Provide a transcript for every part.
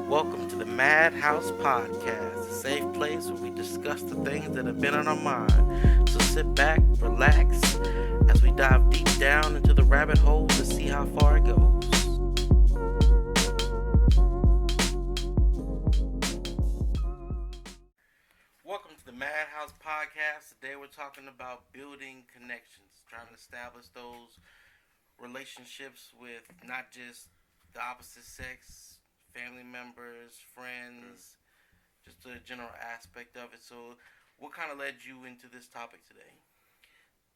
Welcome to the MadHouse podcast, a safe place where we discuss the things that have been on our mind. So sit back, relax, as we dive deep down into the rabbit hole to see how far it goes. Welcome to the MadHouse podcast. Today we're talking about building connections, trying to establish those relationships with not just the opposite sex, family members, friends, just the general aspect of it. So, what kind of led you into this topic today?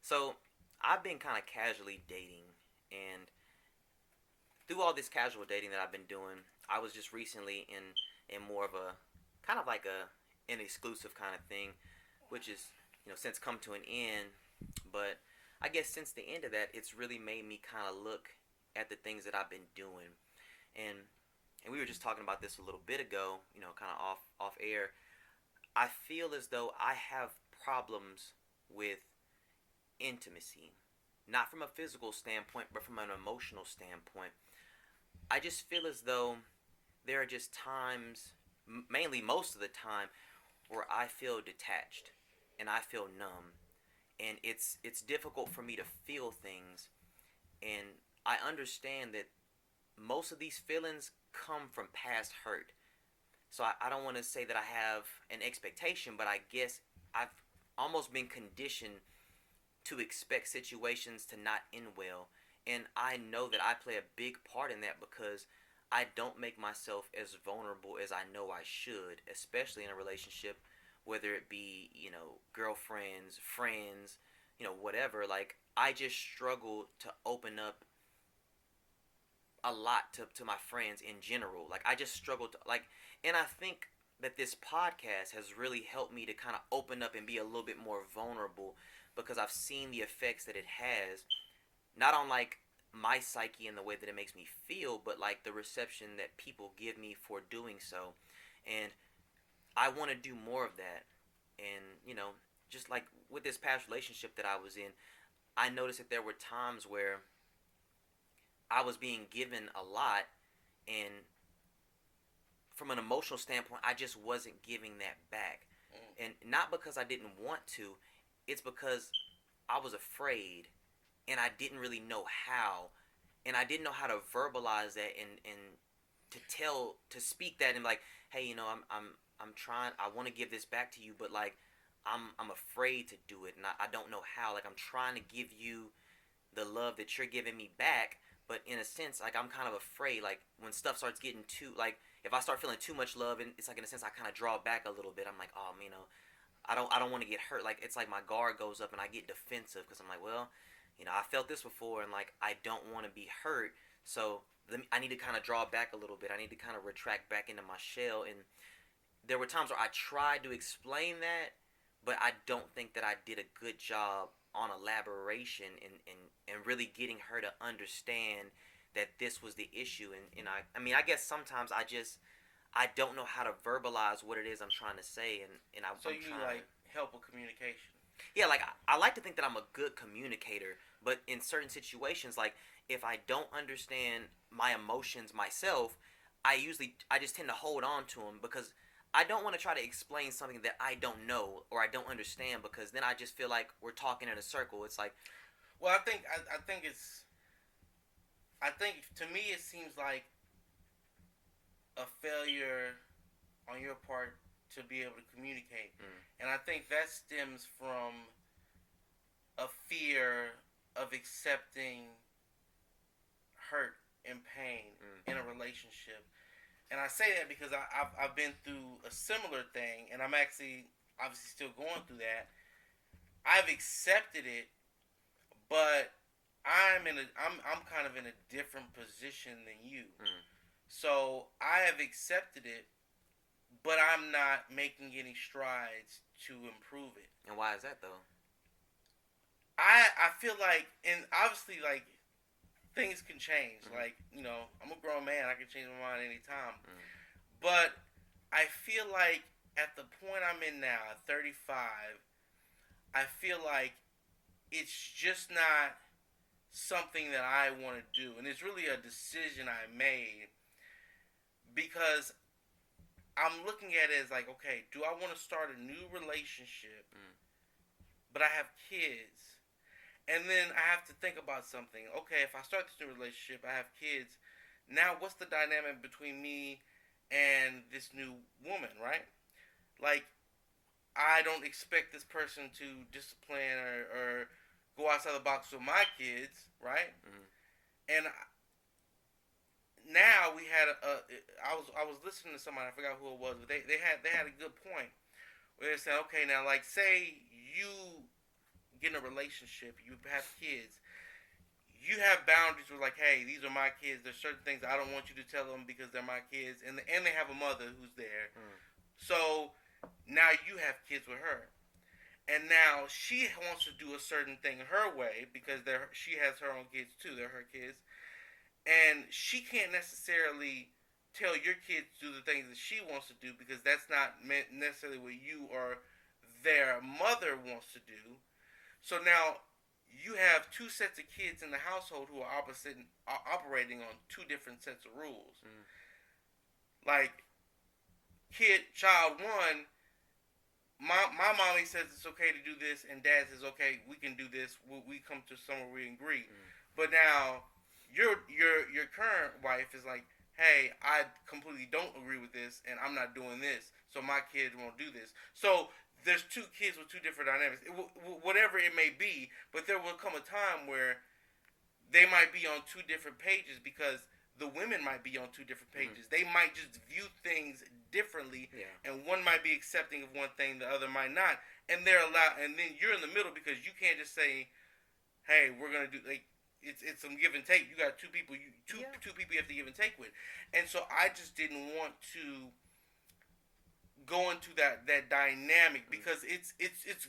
So, I've been kind of casually dating, and through all this casual dating that I've been doing, I was just recently in more of a kind of like an exclusive kind of thing, which is since come to an end. But I guess since the end of that, it's really made me kind of look at the things that I've been doing, and we were just talking about this a little bit ago, kind of off air. I feel as though I have problems with intimacy, not from a physical standpoint, but from an emotional standpoint. I just feel as though there are just times, mainly most of the time, where I feel detached and I feel numb, and it's difficult for me to feel things, and I understand that most of these feelings come from past hurt. So I don't want to say that I have an expectation, but I guess I've almost been conditioned to expect situations to not end well. And I know that I play a big part in that because I don't make myself as vulnerable as I know I should, especially in a relationship, whether it be, girlfriends, friends, whatever. Like, I just struggle to open up a lot to my friends in general. Like, I just struggle to, like, and I think that this podcast has really helped me to kind of open up and be a little bit more vulnerable, because I've seen the effects that it has, not on like my psyche and the way that it makes me feel, but like the reception that people give me for doing so. And I want to do more of that. And just like with this past relationship that I was in, I noticed that there were times where I was being given a lot, and from an emotional standpoint, I just wasn't giving that back. And not because I didn't want to, it's because I was afraid, and I didn't really know how, and I didn't know how to verbalize that, and to speak that, and like, hey, I'm trying, I want to give this back to you, but like I'm afraid to do it, and I don't know how. Like, I'm trying to give you the love that you're giving me back, but in a sense, like, I'm kind of afraid, like, when stuff starts getting too, like, if I start feeling too much love, and it's like, in a sense, I kind of draw back a little bit. I'm like, oh, I don't want to get hurt. Like, it's like my guard goes up and I get defensive, because I'm like, well, I felt this before, and like, I don't want to be hurt, so I need to kind of draw back a little bit. I need to kind of retract back into my shell. And there were times where I tried to explain that, but I don't think that I did a good job on elaboration, and really getting her to understand that this was the issue. And I guess sometimes I don't know how to verbalize what it is I'm trying to say, and So I'm you trying. like help with communication? Yeah, like, I like to think that I'm a good communicator, but in certain situations, like, if I don't understand my emotions myself, I just tend to hold on to them, because I don't want to try to explain something that I don't know or I don't understand, because then I just feel like we're talking in a circle. It's like, Well, I think to me it seems like a failure on your part to be able to communicate, and I think that stems from a fear of accepting hurt and pain in a relationship. And I say that because I've been through a similar thing, and I'm actually obviously still going through that. I've accepted it, but I'm kind of in a different position than you. So I have accepted it, but I'm not making any strides to improve it. and why is that though? I feel like, and obviously, like, things can change. Like, I'm a grown man. I can change my mind anytime. But I feel like at the point I'm in now, at 35, I feel like it's just not something that I want to do. And it's really a decision I made because I'm looking at it as like, okay, do I want to start a new relationship, but I have kids? And then I have to think about something. Okay, if I start this new relationship, I have kids. Now, what's the dynamic between me and this new woman, right? Like, I don't expect this person to discipline or go outside the box with my kids, right? And now we had I was listening to somebody, I forgot who it was, but they had a good point where they said, okay, now like say you get in a relationship, you have kids, you have boundaries with like, hey, these are my kids. There's certain things I don't want you to tell them because they're my kids, and they have a mother who's there. So now you have kids with her, and now she wants to do a certain thing her way because she has her own kids too. They're her kids. And she can't necessarily tell your kids to do the things that she wants to do because that's not necessarily what you or their mother wants to do. So now you have two sets of kids in the household who are operating on two different sets of rules. Like, child one, my mommy says it's okay to do this, and dad says, okay, we can do this. We come to somewhere we agree. But now your current wife is like, hey, I completely don't agree with this, and I'm not doing this, so my kid won't do this. So there's two kids with two different dynamics, whatever it may be, but there will come a time where they might be on two different pages because the women might be on two different pages. They might just view things differently, and one might be accepting of one thing, the other might not, and they're allowed, and then you're in the middle because you can't just say, hey, we're going to do, like, it's some give and take. You got two people you have to give and take with. And so I just didn't want to go into that dynamic because it's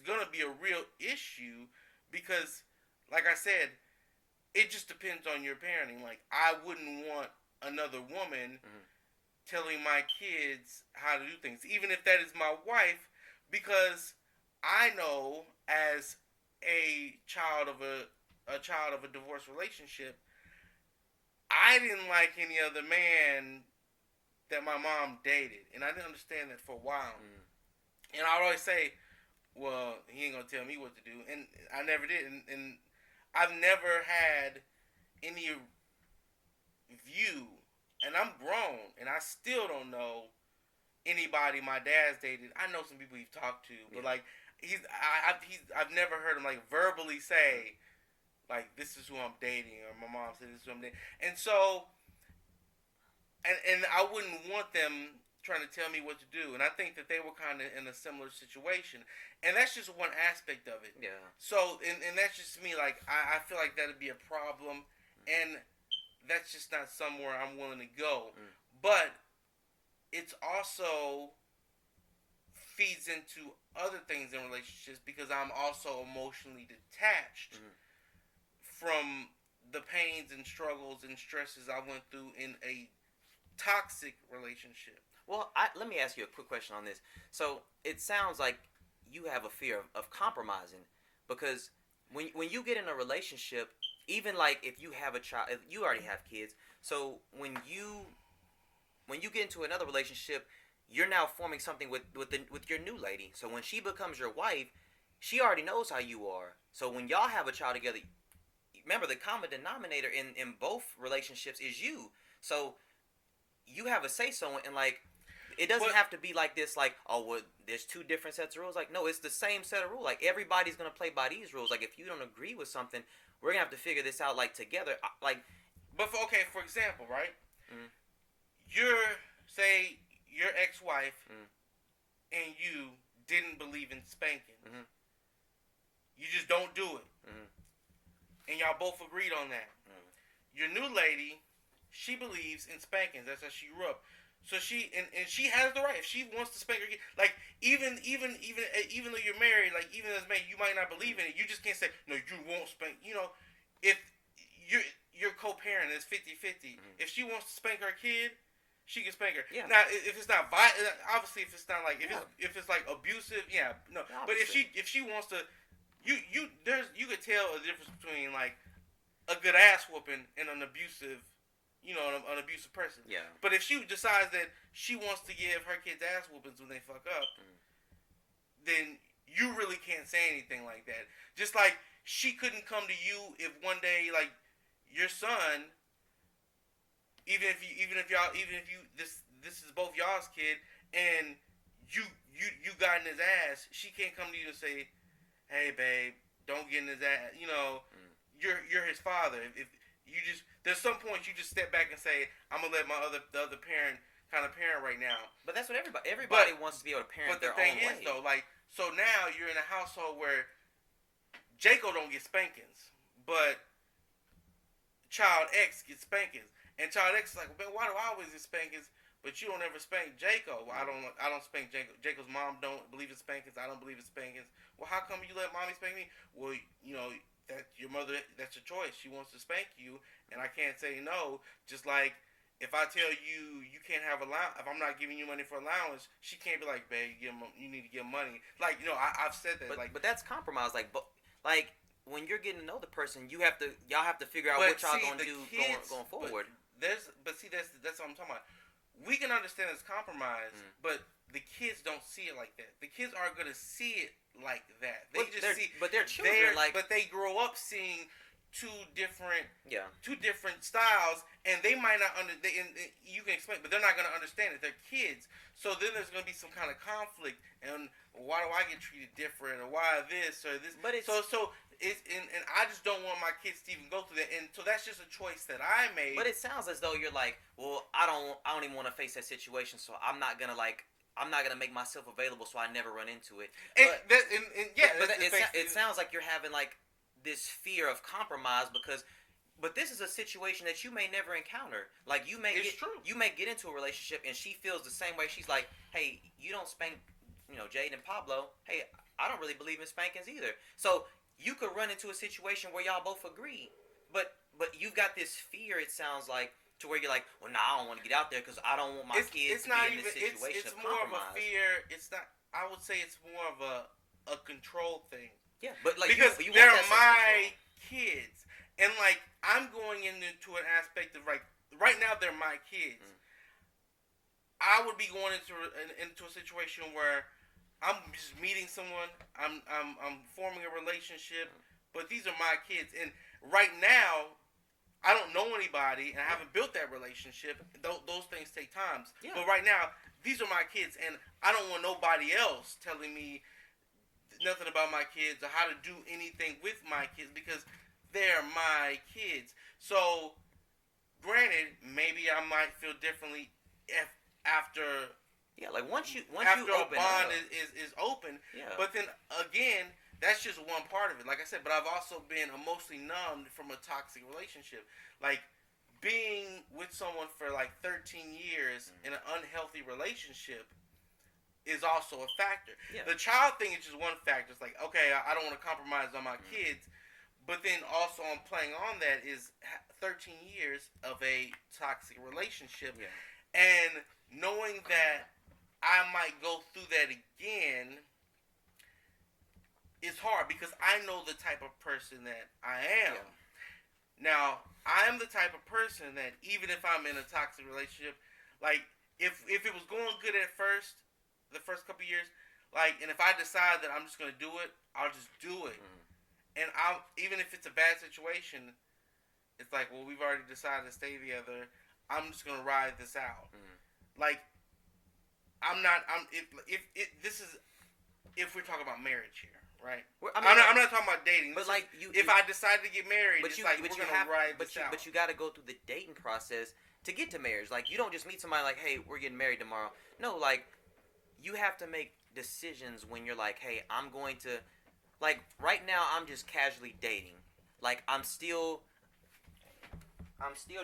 gonna be a real issue because, like I said, it just depends on your parenting. Like, I wouldn't want another woman telling my kids how to do things, even if that is my wife, because I know as a child of a divorced relationship, I didn't like any other man that my mom dated, and I didn't understand that for a while. And I would always say, well, he ain't gonna tell me what to do, and I never did, and I've never had any view, and I'm grown, and I still don't know anybody my dad's dated. I know some people he's talked to, but like I've never heard him like verbally say, like, this is who I'm dating, or my mom said this is who I'm dating. And so, and I wouldn't want them trying to tell me what to do. And I think that they were kind of in a similar situation. And that's just one aspect of it. Yeah. So, and that's just me. Like, I feel like that'd be a problem. And that's just not somewhere I'm willing to go. But it's also feeds into other things in relationships because I'm also emotionally detached from the pains and struggles and stresses I went through in a toxic relationship. Well, let me ask you a quick question on this. So it sounds like you have a fear of compromising because when you get in a relationship, even like if you have a child, if you already have kids, so when you get into another relationship, you're now forming something with your new lady. So when she becomes your wife, she already knows how you are. So when y'all have a child together, remember the common denominator in both relationships is you. So you have a say so, and like it doesn't have to be like this. Like, oh, well, there's two different sets of rules. Like, no, it's the same set of rules. Like, everybody's gonna play by these rules. Like, if you don't agree with something, we're gonna have to figure this out like together. Like, but for example, right? Say your ex-wife and you didn't believe in spanking. You just don't do it. And y'all both agreed on that. Your new lady, she believes in spankings. That's how she grew up. So she and she has the right. If she wants to spank her kid, like even though you're married, like even as married, you might not believe in it. You just can't say no. You won't spank. You know, if you're co-parent, it's 50-50. If she wants to spank her kid, she can spank her. Yeah. Now, if it's not obviously, if it's not like if it's like abusive, no. Obviously. But if she wants to, you could tell a difference between like a good ass whooping and an abusive an abusive person. Yeah. But if she decides that she wants to give her kids ass whoopings when they fuck up, then you really can't say anything like that. Just like she couldn't come to you if one day, like, your son, even if this is both y'all's kid, and you got in his ass, she can't come to you and say, "Hey, babe, don't get in his ass." You're his father. If you just, there's some point you just step back and say, "I'm gonna let the other parent kind of parent right now." But that's what everybody wants to be able to parent their own way. But the thing is, though, like, so now you're in a household where Jaco don't get spankings, but Child X gets spankings, and Child X is like, "Man, why do I always get spankings? But you don't ever spank Jaco." "Well, I don't spank Jaco. Jaco's mom don't believe in spankings. I don't believe in spankings." "Well, how come you let mommy spank me?" "Well, that your mother, that's your choice. She wants to spank you, and I can't say no. Just like if I tell you you can't have allowance, if I'm not giving you money for allowance, she can't be like, 'Babe, you need to give money.'" Like, I've said that. But that's compromise. Like when you're getting to know the person, y'all have to figure out what y'all gonna do going forward. That's what I'm talking about. We can understand it's compromise, but the kids don't see it like that. The kids aren't gonna see it like that. But they're children. But they grow up seeing two different styles, and they might not you can explain, but they're not gonna understand it. They're kids, so then there's gonna be some kind of conflict, and why do I get treated different, or why this or this? But it's and I just don't want my kids to even go through that, and so that's just a choice that I made. But it sounds as though you're like, well, I don't even want to face that situation, so I'm not gonna make myself available so I never run into it. It sounds like you're having like this fear of compromise but this is a situation that you may never encounter. Like you may get into a relationship and she feels the same way. She's like, "Hey, you don't spank, Jade and Pablo. Hey, I don't really believe in spankings either." So you could run into a situation where y'all both agree, but you've got this fear. It sounds like, to where you're like, "Well, I don't want to get out there because I don't want my kids to be in this situation." It's more of a fear. It's not. I would say it's more of a control thing. Yeah, but like because they're my kids, and like I'm going into an aspect of like right now they're my kids. I would be going into a situation where I'm just meeting someone. I'm forming a relationship, but these are my kids, and right now I don't know anybody, and I haven't built that relationship. Those things take time. Yeah. But right now, these are my kids, and I don't want nobody else telling me nothing about my kids or how to do anything with my kids because they're my kids. So, granted, maybe I might feel differently after. Yeah, like once you open a bond is open. Yeah. But then again, that's just one part of it. Like I said, but I've also been emotionally numbed from a toxic relationship. Like being with someone for like 13 years in an unhealthy relationship is also a factor. Yeah. The child thing is just one factor. It's like, okay, I don't want to compromise on my kids, but then also I'm playing on that is 13 years of a toxic relationship, and knowing that I might go through that again is hard because I know the type of person that I am. Yeah. Now, I am the type of person that even if I'm in a toxic relationship, like if it was going good at first, the first couple of years, like, and if I decide that I'm just gonna do it, I'll just do it. And even if it's a bad situation, it's like, well, we've already decided to stay together. I'm just gonna ride this out. Like, if we're talking about marriage here, right? I'm not talking about dating. But like, if I decide to get married, we're gonna ride this out. But you got to go through the dating process to get to marriage. Like, you don't just meet somebody like, "Hey, we're getting married tomorrow." No, like, you have to make decisions when you're like, "Hey, I'm going to," like, right now I'm just casually dating. Like, I'm still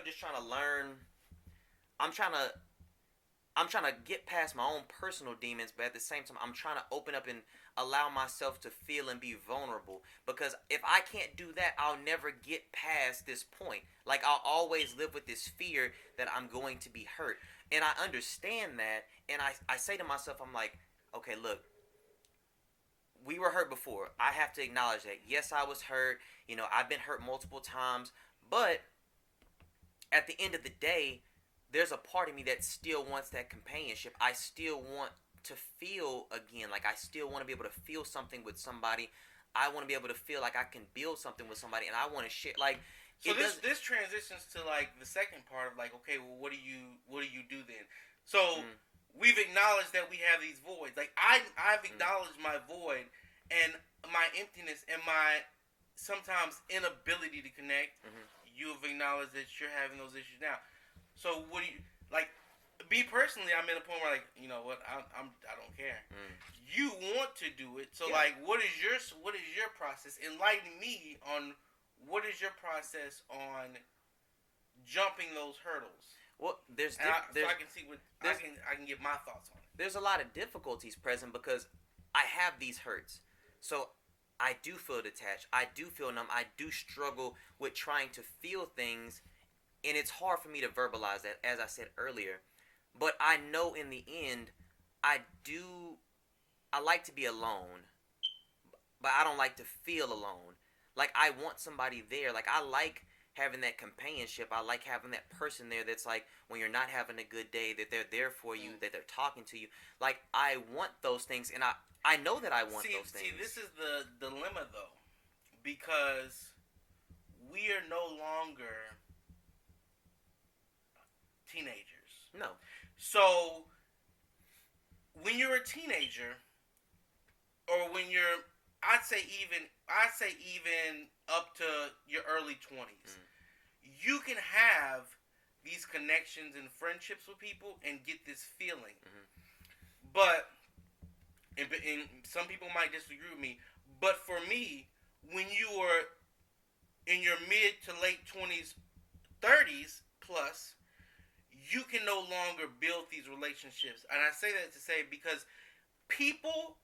just trying to learn. I'm trying to get past my own personal demons, but at the same time, I'm trying to open up and allow myself to feel and be vulnerable. Because if I can't do that, I'll never get past this point. Like, I'll always live with this fear that I'm going to be hurt. And I understand that, and I say to myself, I'm like, okay, look, we were hurt before. I have to acknowledge that. Yes, I was hurt. I've been hurt multiple times, but at the end of the day, there's a part of me that still wants that companionship. I still want to feel again. Like, I still want to be able to feel something with somebody. I want to be able to feel like I can build something with somebody, and I want to share. Like, so this transitions to like the second part of like, okay, well, what do you do then? So we've acknowledged that we have these voids. Like I've acknowledged my void and my emptiness and my sometimes inability to connect. You have acknowledged that you're having those issues now. So what do you like? Me personally, I'm in a point where like, you know what, I don't care. You want to do it, so like, what is your process? Enlighten me on what is your process on jumping those hurdles. Well, so I can see what I can give my thoughts on it. There's a lot of difficulties present because I have these hurts, so I do feel detached. I do feel numb. I do struggle with trying to feel things, and it's hard for me to verbalize that, as I said earlier. But I know in the end, I like to be alone, but I don't like to feel alone. Like, I want somebody there. Like, I like having that companionship. I like having that person there that's like, when you're not having a good day, that they're there for you, that they're talking to you. Like, I want those things, and I know that I want those things. See, this is the dilemma, though, because we are no longer teenagers. No. So, when you're a teenager, or when you're, I'd say even up to your early 20s, you can have these connections and friendships with people and get this feeling. But, and some people might disagree with me, but for me, when you are in your mid to late 20s, 30s plus, you can no longer build these relationships. And I say that to say because people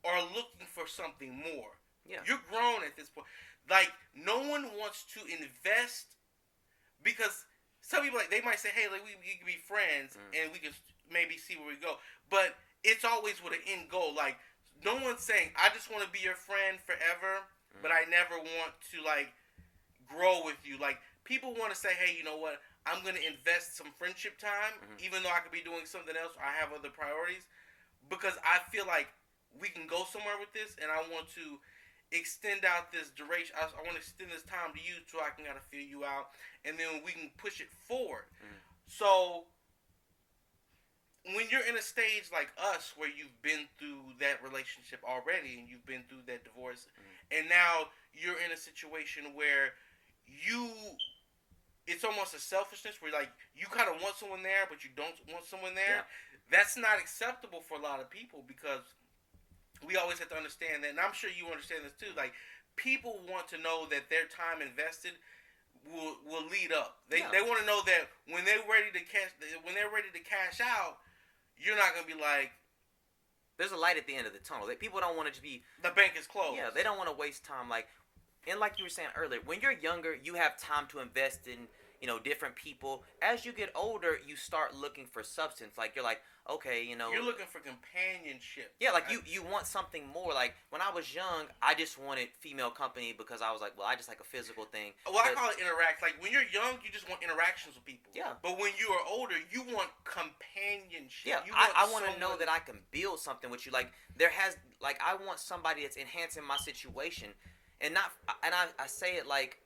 are looking for something more. Yeah. You're grown at this point. Like, no one wants to invest because some people, like, they might say, hey, like, we can be friends and we can maybe see where we go. But it's always with an end goal. Like, no one's saying, I just want to be your friend forever, but I never want to, like, grow with you. Like, people want to say, hey, you know what? I'm going to invest some friendship time, even though I could be doing something else or I have other priorities, because I feel like we can go somewhere with this, and I want to extend out this duration. I want to extend this time to you so I can kind of feel you out, and then we can push it forward. So when you're in a stage like us where you've been through that relationship already and you've been through that divorce, and now you're in a situation where it's almost a selfishness where, like, you kind of want someone there, but you don't want someone there. That's not acceptable for a lot of people because we always have to understand that, and I'm sure you understand this too. Like, people want to know that their time invested will lead up. They want to know that when they're ready to cash out, you're not gonna be like, there's a light at the end of the tunnel. People don't want it to be, the bank is closed. Yeah, they don't want to waste time. And like you were saying earlier, when you're younger, you have time to invest in, different people. As you get older, you start looking for substance. Like, you're like, okay, You're looking for companionship. Yeah, like, you want something more. Like, when I was young, I just wanted female company because I was like, well, I just like a physical thing. Well, I call it interact. Like, when you're young, you just want interactions with people. Yeah. But when you are older, you want companionship. Yeah, I want to know that I can build something with you. Like, I want somebody that's enhancing my situation. And I say it like,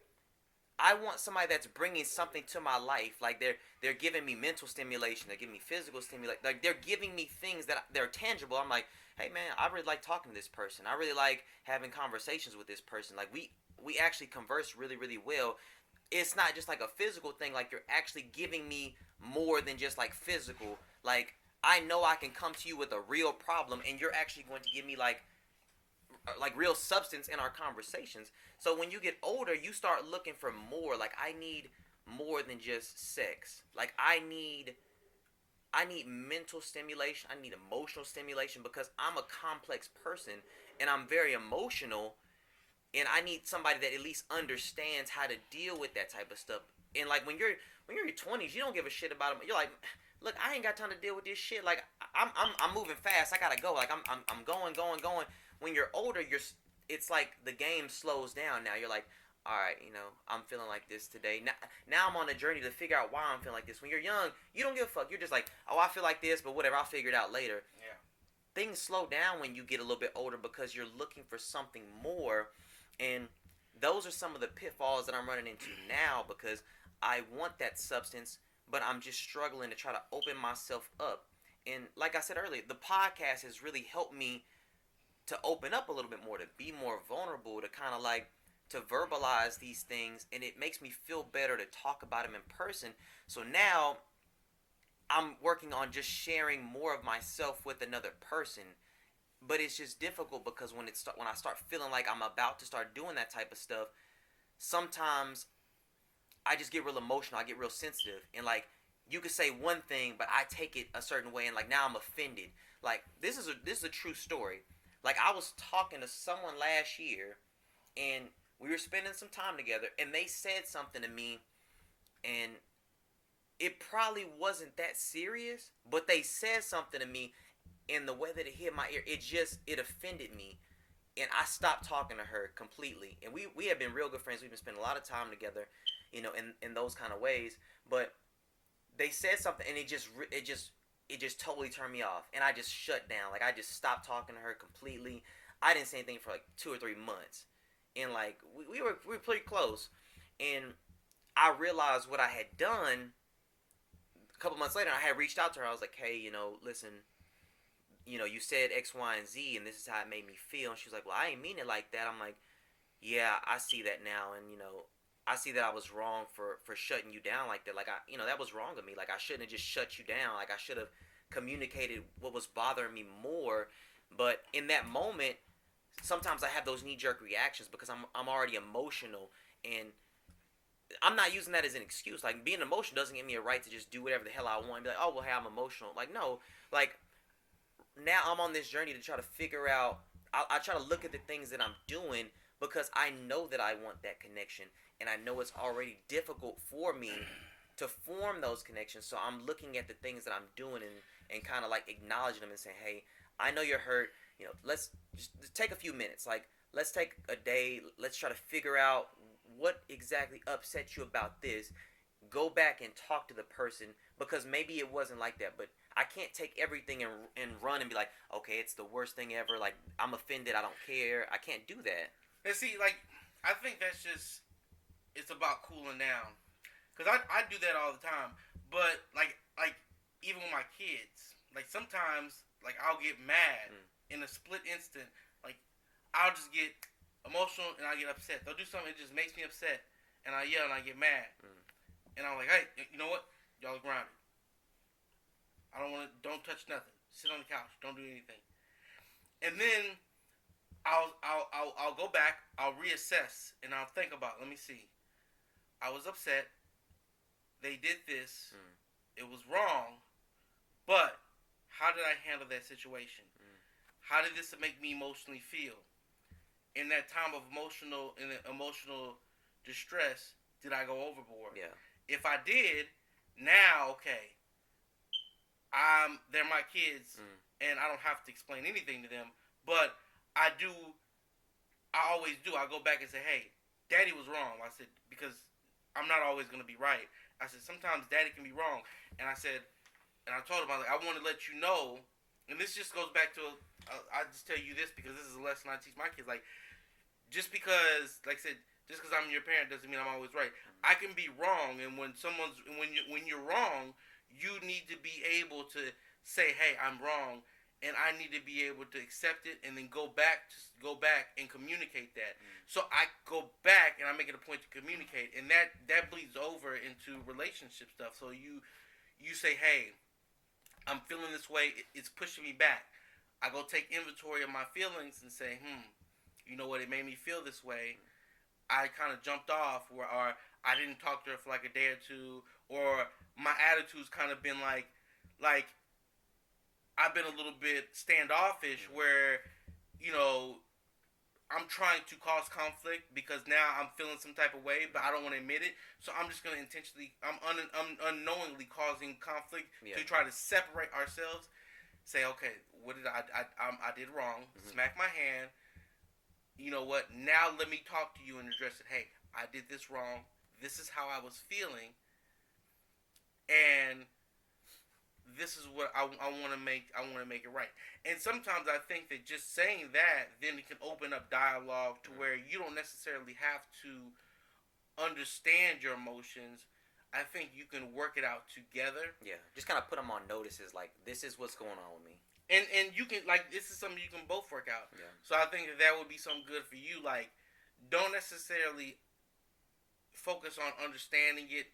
I want somebody that's bringing something to my life. Like, they're giving me mental stimulation. They're giving me physical stimulation. Like, they're giving me things that they're tangible. I'm like, hey, man, I really like talking to this person. I really like having conversations with this person. Like, we actually converse really, really well. It's not just like a physical thing. Like, you're actually giving me more than just, like, physical. Like, I know I can come to you with a real problem, and you're actually going to give me, like real substance in our conversations. So when you get older, you start looking for more. Like, I need more than just sex. Like, I need mental stimulation. I need emotional stimulation because I'm a complex person and I'm very emotional, and I need somebody that at least understands how to deal with that type of stuff. And like, when you're in your 20s, you don't give a shit about them. You're like, look, I ain't got time to deal with this shit. Like, I'm moving fast. I gotta go. Like, I'm going. When you're older, it's like the game slows down now. You're like, all right, I'm feeling like this today. Now I'm on a journey to figure out why I'm feeling like this. When you're young, you don't give a fuck. You're just like, oh, I feel like this, but whatever, I'll figure it out later. Yeah. Things slow down when you get a little bit older because you're looking for something more, and those are some of the pitfalls that I'm running into now because I want that substance, but I'm just struggling to try to open myself up. And like I said earlier, the podcast has really helped me to open up a little bit more, to be more vulnerable, to kind of like to verbalize these things, and it makes me feel better to talk about them in person. So now I'm working on just sharing more of myself with another person, but it's just difficult because when I start feeling like I'm about to start doing that type of stuff, sometimes I just get real emotional. I get real sensitive, and like you could say one thing, but I take it a certain way, and like now I'm offended. Like this is a true story. Like I was talking to someone last year, and we were spending some time together, and they said something to me, and it probably wasn't that serious, but they said something to me, and the way that it hit my ear, it offended me, and I stopped talking to her completely. And we have been real good friends. We've been spending a lot of time together, in those kind of ways. But they said something, and it just totally turned me off, and I just shut down. Like I just stopped talking to her completely. I didn't say anything for like 2 or 3 months, and like we were pretty close, and I realized what I had done. A couple months later, I had reached out to her. I was like, hey, listen, you said X, Y, and Z, and this is how it made me feel. And she was like, well, I ain't mean it like that. I'm like, yeah, I see that now, and I see that I was wrong for shutting you down like that. Like that was wrong of me. Like I shouldn't have just shut you down. Like I should have communicated what was bothering me more. But in that moment, sometimes I have those knee-jerk reactions because I'm already emotional, and I'm not using that as an excuse. Like being emotional doesn't give me a right to just do whatever the hell I want and be like, oh well, hey, I'm emotional. Like no, like now I'm on this journey to try to figure out. I try to look at the things that I'm doing because I know that I want that connection, and I know it's already difficult for me to form those connections. So I'm looking at the things that I'm doing and kind of like acknowledging them and saying, hey, I know you're hurt. Let's just take a few minutes. Like let's take a day. Let's try to figure out what exactly upset you about this. Go back and talk to the person because maybe it wasn't like that, but I can't take everything and run and be like, okay, it's the worst thing ever. Like I'm offended. I don't care. I can't do that. And see, like I think that's just it's about cooling down, because I do that all the time. But like even with my kids, like sometimes like I'll get mad in a split instant. Like I'll just get emotional and I get upset. They'll do something that just makes me upset, and I yell and I get mad. And I'm like, hey, you know what? Y'all are grounded. Don't touch nothing. Sit on the couch. Don't do anything. And then I'll go back. I'll reassess and I'll think about. Let me see. I was upset. They did this. It was wrong. But how did I handle that situation? How did this make me emotionally feel? In that time of emotional distress, did I go overboard? Yeah. If I did, now okay. They're my kids, and I don't have to explain anything to them. But I always do. I go back and say, hey, Daddy was wrong. I said, because I'm not always going to be right. I said, sometimes Daddy can be wrong. And I said, and I told him, I want to let you know, and this just goes back to, I just tell you this because this is a lesson I teach my kids. Like, just because, like I said, just because I'm your parent doesn't mean I'm always right. I can be wrong, and when you're wrong, you need to be able to say, hey, I'm wrong, and I need to be able to accept it and then go back and communicate that. So I go back and I make it a point to communicate, and that bleeds over into relationship stuff. So you say, hey, I'm feeling this way, it's pushing me back. I go take inventory of my feelings and say, you know what, it made me feel this way. I kind of jumped off, or I didn't talk to her for like a day or two, or my attitude's kind of been like I've been a little bit standoffish, where I'm trying to cause conflict because now I'm feeling some type of way, but I don't want to admit it. So I'm just going to I'm unknowingly causing conflict to try to separate ourselves. Say, okay, what did I did wrong? Smack my hand. You know what? Now let me talk to you and address it. Hey, I did this wrong. This is how I was feeling, and this is what I want to make. I want to make it right. And sometimes I think that just saying that, then it can open up dialogue to where you don't necessarily have to understand your emotions. I think you can work it out together. Yeah, just kind of put them on notices, like, this is what's going on with me. And you can, like, this is something you can both work out. Yeah. So I think that would be something good for you. Like, don't necessarily focus on understanding it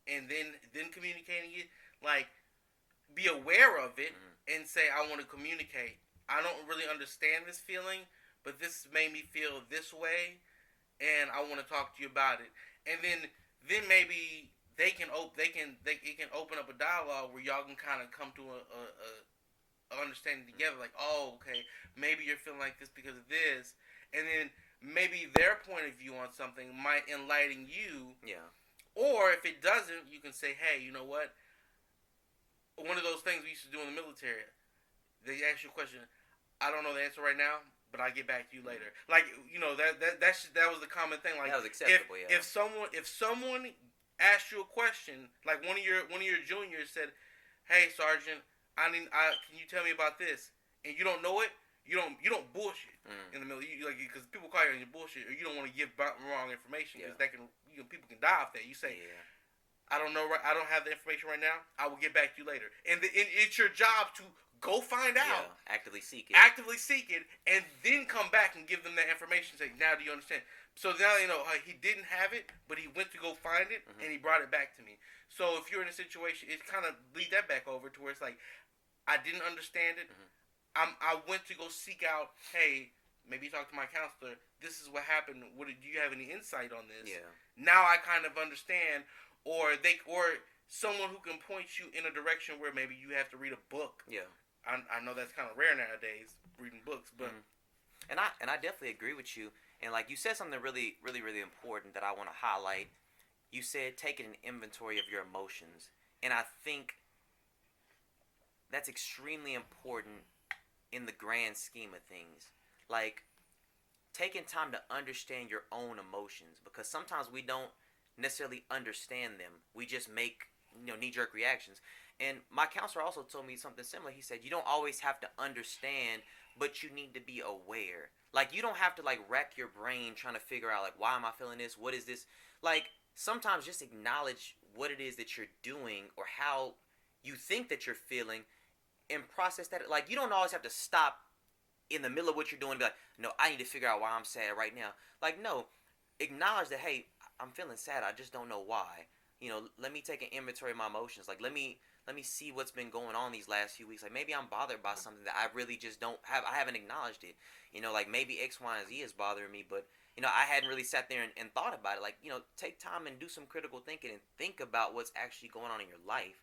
and then communicating it. Like, be aware of it and say, I want to communicate. I don't really understand this feeling, but this made me feel this way, and I want to talk to you about it. And then maybe it can open up a dialogue where y'all can kind of come to a understanding together. Like, oh, okay, maybe you're feeling like this because of this, and then maybe their point of view on something might enlighten you. Yeah. Or if it doesn't, you can say, hey, you know what? One of those things we used to do in the military. They ask you a question. I don't know the answer right now, but I'll get back to you later. Like, you know, that was the common thing. Like, that was acceptable. If someone asked you a question, like one of your juniors said, "Hey, Sergeant, can you tell me about this?" And you don't know it. You don't bullshit in the military, because people call you on your bullshit, or you don't want to give wrong information, because that can, people can die off that. You say, I don't know. I don't have the information right now. I will get back to you later. And it's your job to go find out. Actively seek it. And then come back and give them that information. Say, now do you understand? So now you know he didn't have it, but he went to go find it, and he brought it back to me. So if you're in a situation, it kind of lead that back over to where it's like, I didn't understand it. I went to go seek out. Hey, maybe talk to my counselor. This is what happened. Do you have any insight on this? Yeah. Now I kind of understand. Or someone who can point you in a direction where maybe you have to read a book. Yeah. I know that's kind of rare nowadays, reading books, but and I definitely agree with you. And like you said something really, really, really important that I want to highlight. You said taking an inventory of your emotions, and I think that's extremely important in the grand scheme of things. Like, taking time to understand your own emotions, because sometimes we don't necessarily understand them. We just make knee-jerk reactions. And my counselor also told me something similar. He said you don't always have to understand, but you need to be aware. Like, you don't have to rack your brain trying to figure out why am I feeling this? What is this? Like, sometimes just acknowledge what it is that you're doing or how you think that you're feeling and process that. Like, you don't always have to stop in the middle of what you're doing and be like, no, I need to figure out why I'm sad right now. Like, no, acknowledge that, hey, I'm feeling sad. I just don't know why. Let me take an inventory of my emotions. Like, let me see what's been going on these last few weeks. Like, maybe I'm bothered by something that I really just I haven't acknowledged it. Like, maybe X, Y, and Z is bothering me, but, I hadn't really sat there and thought about it. Like, take time and do some critical thinking and think about what's actually going on in your life.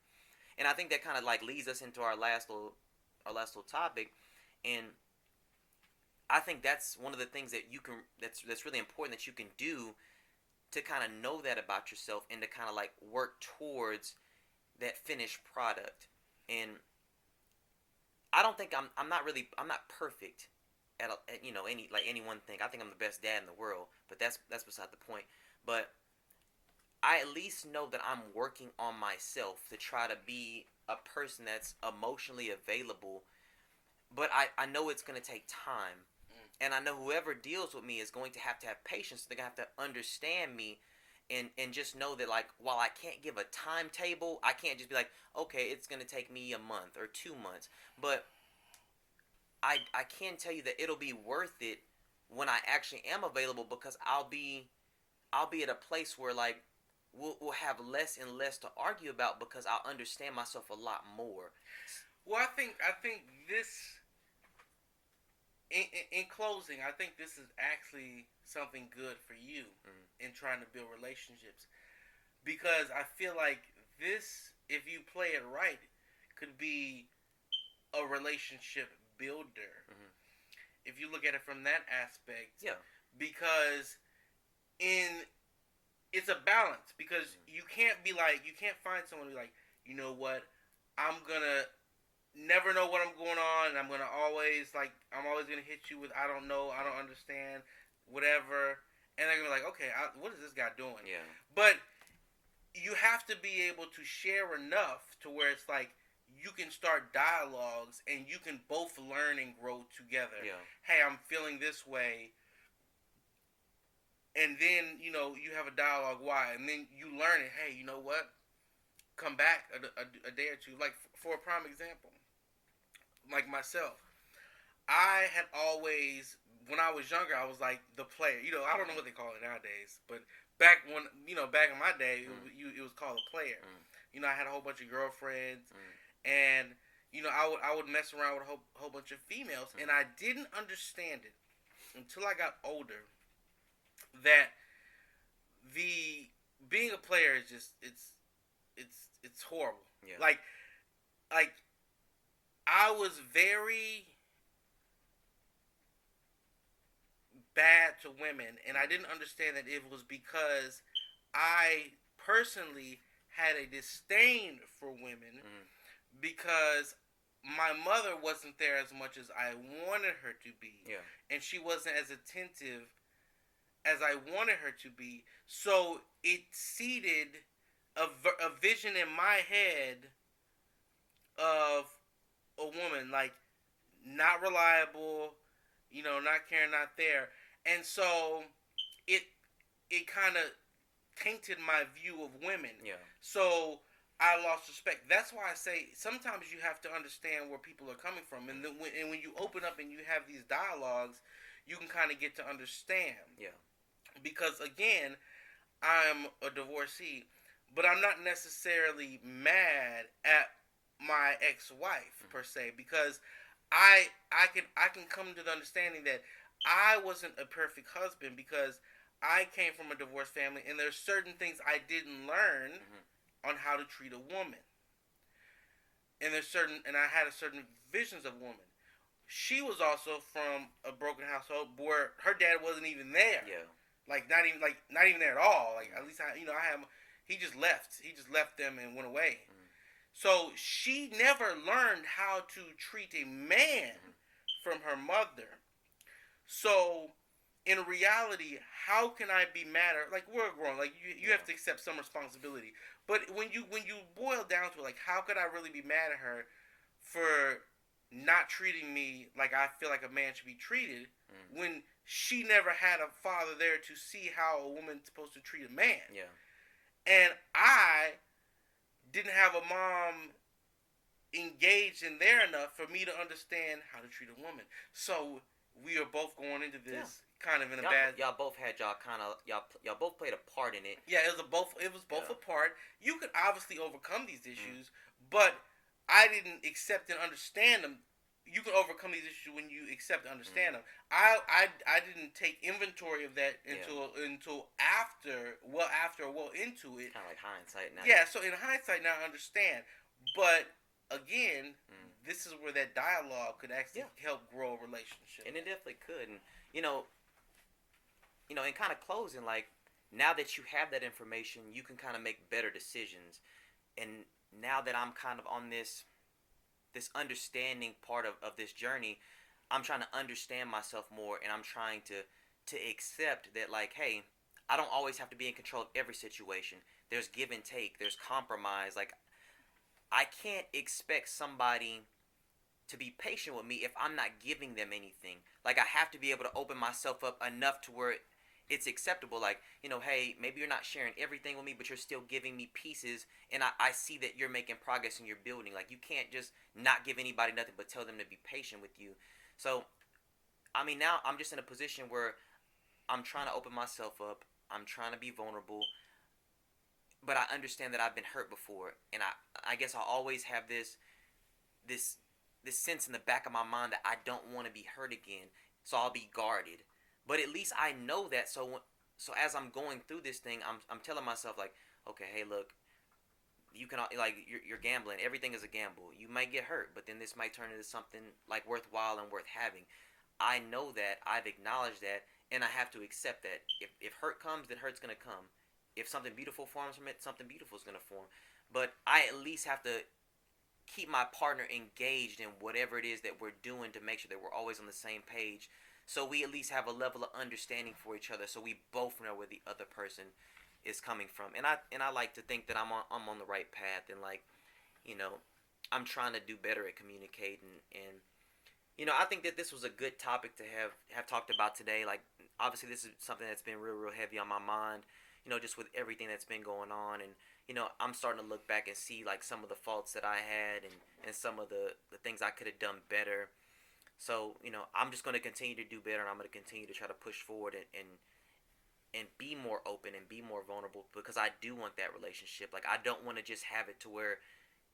And I think that kind of, leads us into our last little topic. And I think that's one of the things that that's really important that you can do to kind of know that about yourself and to kind of work towards that finished product. And I don't think I'm not perfect at any one thing. I think I'm the best dad in the world, but that's beside the point. But I at least know that I'm working on myself to try to be a person that's emotionally available. But I know it's going to take time. And I know whoever deals with me is going to have patience. They're going to have to understand me and just know that, while I can't give a timetable, I can't just be like, okay, it's going to take me a month or 2 months. But I can tell you that it'll be worth it when I actually am available, because I'll be at a place where, we'll have less and less to argue about, because I'll understand myself a lot more. Well, I think this... In closing, I think this is actually something good for you in trying to build relationships, because I feel like this, if you play it right, could be a relationship builder. If you look at it from that aspect, because it's a balance, because you can't find someone who's like, you know what, I'm gonna never know what I'm going on, and I'm always gonna hit you with I don't know, I don't understand, whatever, and they're gonna be like, okay, what is this guy doing? Yeah. But you have to be able to share enough to where it's like you can start dialogues and you can both learn and grow together. Yeah. Hey, I'm feeling this way. And then, you have a dialogue why. And then you learn it. Hey, you know what? Come back a day or two. Like, for a prime example, like myself, I had always, when I was younger, I was like the player. I don't know what they call it nowadays, but back back in my day, it was called a player. I had a whole bunch of girlfriends, and I would mess around with a whole bunch of females, and I didn't understand it until I got older. That being a player is just it's horrible. Yeah. Like I was very bad to women, and I didn't understand that it was because I personally had a disdain for women because my mother wasn't there as much as I wanted her to be. Yeah. And she wasn't as attentive as I wanted her to be. So it seeded a vision in my head of a woman, like, not reliable, not caring, not there. And so it kind of tainted my view of women. Yeah. So I lost respect. That's why I say sometimes you have to understand where people are coming from. And then when you open up and you have these dialogues, you can kind of get to understand. Yeah. Because, again, I'm a divorcee, but I'm not necessarily mad at my ex-wife, per se, because I can come to the understanding that I wasn't a perfect husband because I came from a divorced family, and there's certain things I didn't learn on how to treat a woman. And I had a certain visions of women. She was also from a broken household where her dad wasn't even there. Yeah. Not even there at all. Like, at least he just left. He just left them and went away. So she never learned how to treat a man from her mother. So in reality, how can I be mad at her? Like, we're grown. Like, you have to accept some responsibility. But when you boil down to it, like, how could I really be mad at her for not treating me like I feel like a man should be treated when she never had a father there to see how a woman's supposed to treat a man? Yeah. And I didn't have a mom engaged in there enough for me to understand how to treat a woman. So we are both going into this kind of in a bad. Y'all both had y'all both played a part in it. Yeah, it was both a part. You could obviously overcome these issues, but I didn't accept and understand them. You can overcome these issues when you accept and understand them. I didn't take inventory of that until after into it. Kind of like hindsight now. Yeah, so in hindsight now I understand. But again, this is where that dialogue could actually help grow a relationship. And it definitely could. And in kind of closing, like, now that you have that information, you can kind of make better decisions. And now that I'm kind of on this understanding part of this journey, I'm trying to understand myself more, and I'm trying to accept that, like, hey, I don't always have to be in control of every situation. There's give and take. There's compromise. Like, I can't expect somebody to be patient with me if I'm not giving them anything. Like, I have to be able to open myself up enough to where it's acceptable. Like, hey, maybe you're not sharing everything with me, but you're still giving me pieces, and I see that you're making progress and you're building. Like, you can't just not give anybody nothing but tell them to be patient with you. So, I mean, now I'm just in a position where I'm trying to open myself up. I'm trying to be vulnerable, but I understand that I've been hurt before, and I guess I always have this sense in the back of my mind that I don't want to be hurt again, so I'll be guarded. But at least I know that, so as I'm going through this thing, I'm telling myself, like, okay, hey, look, you can, like, you're gambling. Everything is a gamble. You might get hurt, but then this might turn into something, like, worthwhile and worth having. I know that. I've acknowledged that, and I have to accept that. If hurt comes, then hurt's going to come. If something beautiful forms from it, something beautiful is going to form. But I at least have to keep my partner engaged in whatever it is that we're doing to make sure that we're always on the same page, so we at least have a level of understanding for each other, so we both know where the other person is coming from. And I like to think that I'm on the right path, and like, you know, I'm trying to do better at communicating. And you know, I think that this was a good topic to have talked about today. Like, obviously this is something that's been real heavy on my mind, you know, just with everything that's been going on. And you know, I'm starting to look back and see like some of the faults that I had, and some of the things I could have done better. So, you know, I'm just going to continue to do better, and I'm going to continue to try to push forward and be more open and be more vulnerable, because I do want that relationship. Like, I don't want to just have it to where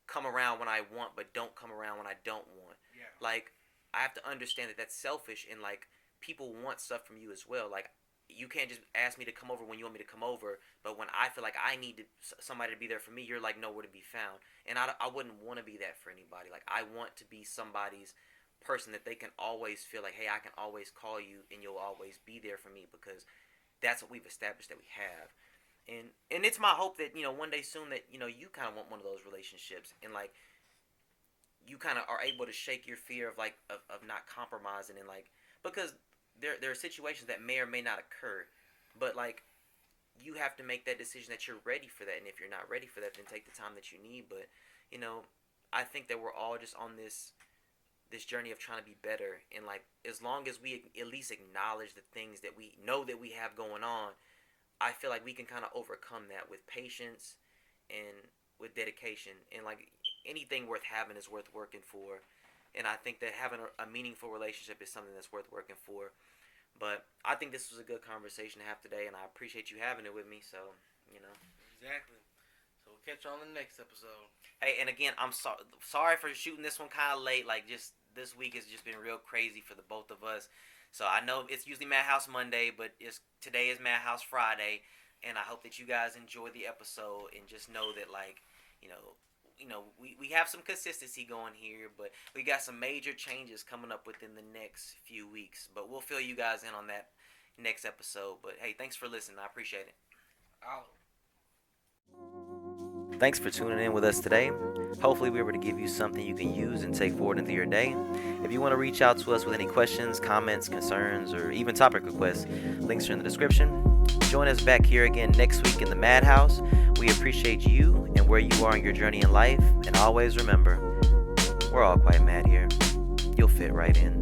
come around when I want but don't come around when I don't want. Yeah. Like, I have to understand that that's selfish, and like, people want stuff from you as well. Like, you can't just ask me to come over when you want me to come over, but when I feel like I need somebody to be there for me, you're like nowhere to be found. And I wouldn't want to be that for anybody. Like, I want to be somebody's person that they can always feel like, hey, I can always call you and you'll always be there for me, because that's what we've established that we have. And it's my hope that, you know, one day soon that, you know, you kind of want one of those relationships, and like, you kind of are able to shake your fear of like of not compromising, and like, because there are situations that may or may not occur, but like, you have to make that decision that you're ready for that. And if you're not ready for that, then take the time that you need. But you know, I think that we're all just on this journey of trying to be better, and like, as long as we at least acknowledge the things that we know that we have going on, I feel like we can kind of overcome that with patience and with dedication. And like, anything worth having is worth working for. And I think that having a meaningful relationship is something that's worth working for. But I think this was a good conversation to have today, and I appreciate you having it with me. So, you know. Exactly. So we'll catch you on the next episode. Hey, and again, I'm sorry for shooting this one kind of late. Like, just this week has just been real crazy for the both of us. So I know it's usually MadHouse Monday, but today is MadHouse Friday. And I hope that you guys enjoy the episode, and just know that, like, you know, we have some consistency going here, but we got some major changes coming up within the next few weeks. But we'll fill you guys in on that next episode. But hey, thanks for listening. I appreciate it. Thanks for tuning in with us today. Hopefully we were able to give you something you can use and take forward into your day. If you want to reach out to us with any questions, comments, concerns, or even topic requests, links are in the description. Join us back here again next week in the MadHouse. We appreciate you and where you are in your journey in life. And always remember, we're all quite mad here. You'll fit right in.